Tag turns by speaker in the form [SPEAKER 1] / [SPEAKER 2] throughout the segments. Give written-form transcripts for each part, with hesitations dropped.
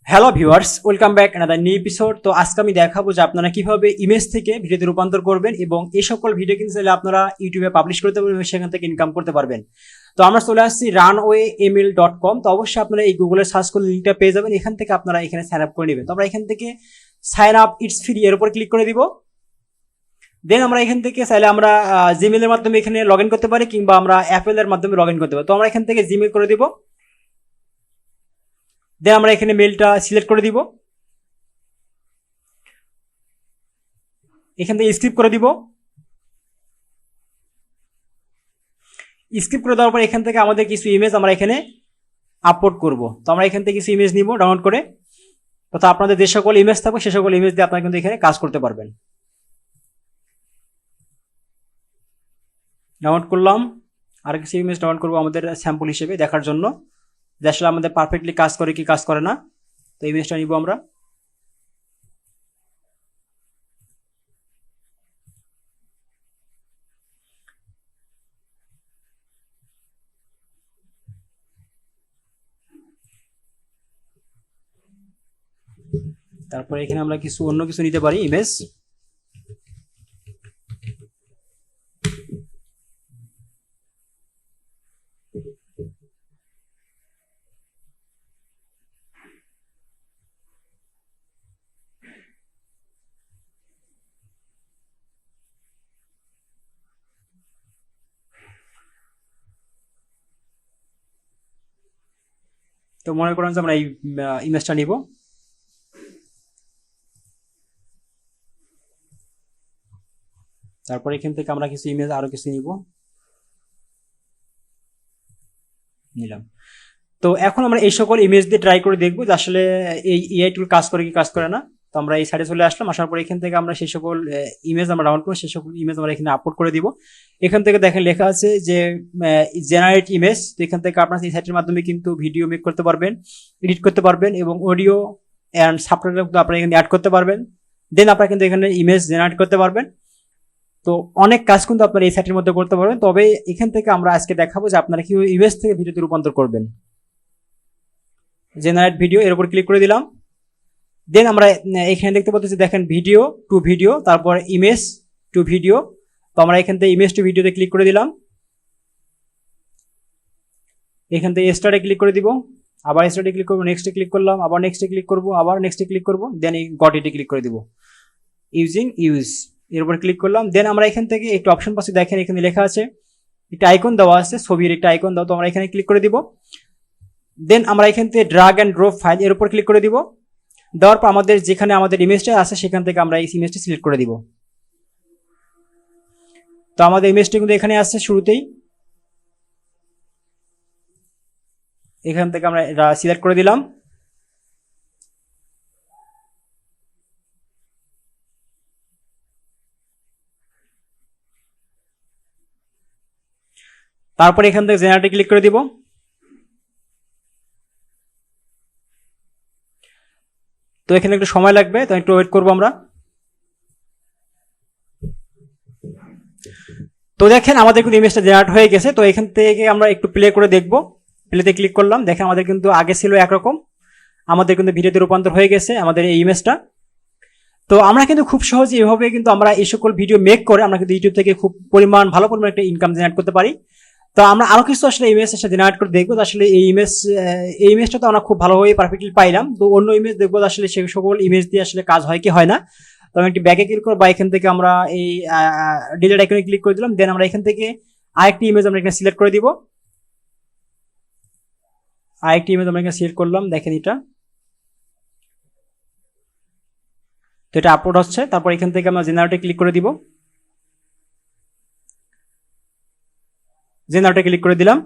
[SPEAKER 1] Hello viewers, welcome back another new episode. তো আজকে আমি দেখাবো যে আপনারা কিভাবে ইমেজ থেকে ভিডিওতে রূপান্তর করবেন এবং এই সকল ভিডিও কিন্তু চাইলে আপনারা ইউটিউবে পাবলিশ করতে পারবেন এবং সেখান থেকে ইনকাম করতে পারবেন। তো আমরা চলে আসছি runwayemail.com। তো অবশ্যই আপনারা এই গুগলে সার্চ করলে লিঙ্কটা পেয়ে যাবেন। এখান থেকে আপনারা এখানে সাইন আপ করে নেবেন। তো আমরা এখান থেকে সাইন আপ ইটস ফ্রি এর উপর ক্লিক করে দিব। দেন আমরা এখান থেকে চাইলে আমরা জিমেলের মাধ্যমে এখানে লগ ইন করতে পারি কিংবা আমরা অ্যাপেলের মাধ্যমে লগ ইন করতে পারি। তো আমরা এখান থেকে জিমেল করে দিব। দেন আমরা এখানে মেলটা সিলেক্ট করে দিব। এখান থেকে স্ক্রিপ্ট করে দিব। স্ক্রিপ্ট করে দেওয়ার পর এখান থেকে আমাদের কিছু ইমেজ আমরা এখানে আপলোড করব। তো আমরা এখান থেকে কিছু ইমেজ নিব ডাউনলোড করে। তথা আপনাদের যে সকল ইমেজ থাকবে সে সকল ইমেজ দিয়ে আপনারা কিন্তু এখানে কাজ করতে পারবেন। ডাউনলোড করলাম, আর কিছু ইমেজ ডাউনলোড করবো আমাদের স্যাম্পল হিসেবে দেখার জন্য যে আসলে আমাদের পারফেক্টলি কাজ করে কি কাজ করে না। তো ইমেজটা নিব আমরা। তারপরে এখানে আমরা কিছু অন্য কিছু নিতে পারি ইমেজ। তো মনে করেন যে আমরা এই ইমেজটা নিব। তারপরে এখান থেকে আমরা কিছু ইমেজ আরো কিছু নিলাম। তো এখন আমরা এই সকল ইমেজ দিয়ে ট্রাই করে দেখবো যে আসলে এই এআই টুল কাজ করে কি কাজ করে না। তো আমরা এই সাইডে চলে আসলাম। আসার পর এখান থেকে আমরা সেই সকল ইমেজ আমরা ডাউনলোড করবো, সেই সকল ইমেজ আমরা এখানে আপলোড করে দিব। এখান থেকে দেখেন লেখা আছে যে জেনারেট ইমেজ। তো এখান থেকে আপনার এই সাইটের মাধ্যমে কিন্তু ভিডিও মেক করতে পারবেন, এডিট করতে পারবেন এবং অডিও অ্যান্ড সাবটাইটেল আপনারা এখানে অ্যাড করতে পারবেন। দেন আপনারা কিন্তু এখানে ইমেজ জেনারেট করতে পারবেন। তো অনেক কাজ কিন্তু আপনারা এই সাইটের মধ্যে করতে পারবেন। তবে এখান থেকে আমরা আজকে দেখাবো যে আপনারা কিভাবে ইমেজ থেকে ভিডিওতে রূপান্তর করবেন। জেনারেট ভিডিও এর উপর ক্লিক করে দিলাম। দেন আমরা এখানে দেখতে পাচ্ছি দেখেন ভিডিও টু ভিডিও, তারপর ইমেজ টু ভিডিও। তো আমরা এখান থেকে ইমেজ টু ভিডিওতে ক্লিক করে দিলাম। এখান থেকে স্টার্টে ক্লিক করে দিব, আবার স্টার্টে ক্লিক করবো, নেক্সটে ক্লিক করলাম, আবার নেক্সটে ক্লিক করবো, আবার নেক্সটে ক্লিক করবো, দেন এই গট ইটে ক্লিক করে দিব। ইউজ এর উপর ক্লিক করলাম। দেন আমরা এখান থেকে একটু অপশন পাচ্ছি, দেখেন এখানে লেখা আছে একটা আইকন দেওয়া আছে, ছবির একটা আইকন দাও। তো আমরা এখানে ক্লিক করে দিব। দেন আমরা এখান থেকে ড্রাগ অ্যান্ড ড্রপ ফাইল এর উপর ক্লিক করে দিব। দেওয়ার পর আমাদের যেখানে আমাদের ইমেজটা আছে সেখান থেকে আমরা এই ইমেজটা সিলেক্ট করে দিব। তো আমাদের ইমেজটা কিন্তু এখানে আসছে শুরুতেই। এখান থেকে আমরা এটা সিলেক্ট করে দিলাম। তারপর এখান থেকে জেনারেটে ক্লিক করে দিব। তো এখানে একটু সময় লাগবে, তো একটু ওয়েট করবো আমরা। তো দেখেন আমাদের কিন্তু ইমেজটা জেনারেট হয়ে গেছে। তো এখান থেকে আমরা একটু প্লে করে দেখবো। প্লেতে ক্লিক করলাম, দেখেন আমাদের কিন্তু আগে ছিল একরকম, আমাদের কিন্তু ভিডিওতে রূপান্তর হয়ে গেছে আমাদের এই ইমেজটা। তো আমরা কিন্তু খুব সহজে এভাবে কিন্তু আমরা এই সকল ভিডিও মেক করে আমরা কিন্তু ইউটিউব থেকে খুব ভালো পরিমাণ একটা ইনকাম জেনারেট করতে পারি। তো আমরা আরো কিছু আসলে ইমেজ জেনারেট করে দেখবো আসলে এই ইমেজটা তো আমরা খুব ভালোভাবে পারফেক্টলি পাইলাম। তো অন্য ইমেজ দেখবো আসলে সেই সকল ইমেজ দিয়ে আসলে কাজ হয় কি হয় না। তো আমি একটি ব্যাকে ক্লিক করবো, বা এখান থেকে আমরা এই ডিলিট আইকনে ক্লিক করে দিলাম। দেন আমরা এখান থেকে আরেকটি ইমেজ আমরা এখানে সিলেক্ট করে দিব। আরেকটি ইমেজ আমরা এখানে সিলেক্ট করলাম, দেখেন এটা। তো এটা আপলোড হচ্ছে। তারপর এখান থেকে আমরা জেনারেটে ক্লিক করে দিব। জেনারেটে ক্লিক করে দিলাম।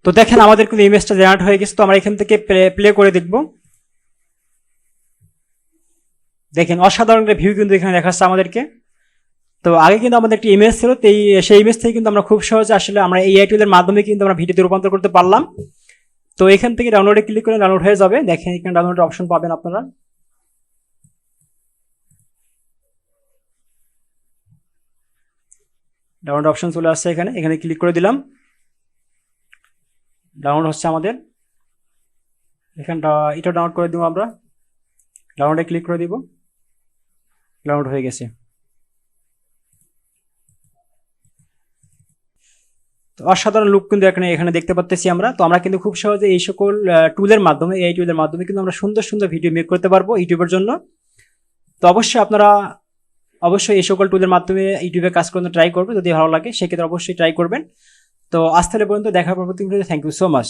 [SPEAKER 1] তো দেখেন আমাদের কিন্তু ইমেজটা জেনারেট হয়ে গেছে। তো আমরা এখান থেকে প্লে করে দেখব। দেখেন অসাধারণ একটা ভিউ কিন্তু এখানে দেখাচ্ছে আমাদেরকে। তো আগে কিন্তু আমাদের একটা ইমেজ ছিল, তো সেই ইমেজ থেকে কিন্তু আমরা খুব সহজে আসলে আমরা এআই টুলের মাধ্যমে কিন্তু আমরা ভিডিওতে রূপান্তর করতে পারলাম। তো এখান থেকে ডাউনলোডে ক্লিক করে ডাউনলোড হয়ে যাবে। দেখেন এখানে ডাউনলোড অপশন পাবেন আপনারা। ডাউনলোড অপশন চলে আসছে এখানে, এখানে ক্লিক করে দিলাম। ডাউনলোড হচ্ছে আমাদের এখানটা, এটা ডাউনলোড করে দিব আমরা। ডাউনলোডে ক্লিক করে দিব, ডাউনলোড হয়ে গেছে। তো অসাধারণ লুক কিন্তু এখানে এখানে দেখতে পাচ্ছি আমরা। তো আমরা কিন্তু খুব সহজে এই সকল টুলের মাধ্যমে, এই টুলের মাধ্যমে কিন্তু আমরা সুন্দর সুন্দর ভিডিও মেক করতে পারবো ইউটিউবের জন্য। তো অবশ্যই আপনারা অবশ্যই এই সকল টুলের মাধ্যমে ইউটিউবে কাজ করতে ট্রাই করবেন। যদি ভালো লাগে সেক্ষেত্রে অবশ্যই ট্রাই করবেন। তো আজ তাহলে পর্যন্ত, দেখা পরবর্তী ভিডিওতে। Thank you so much.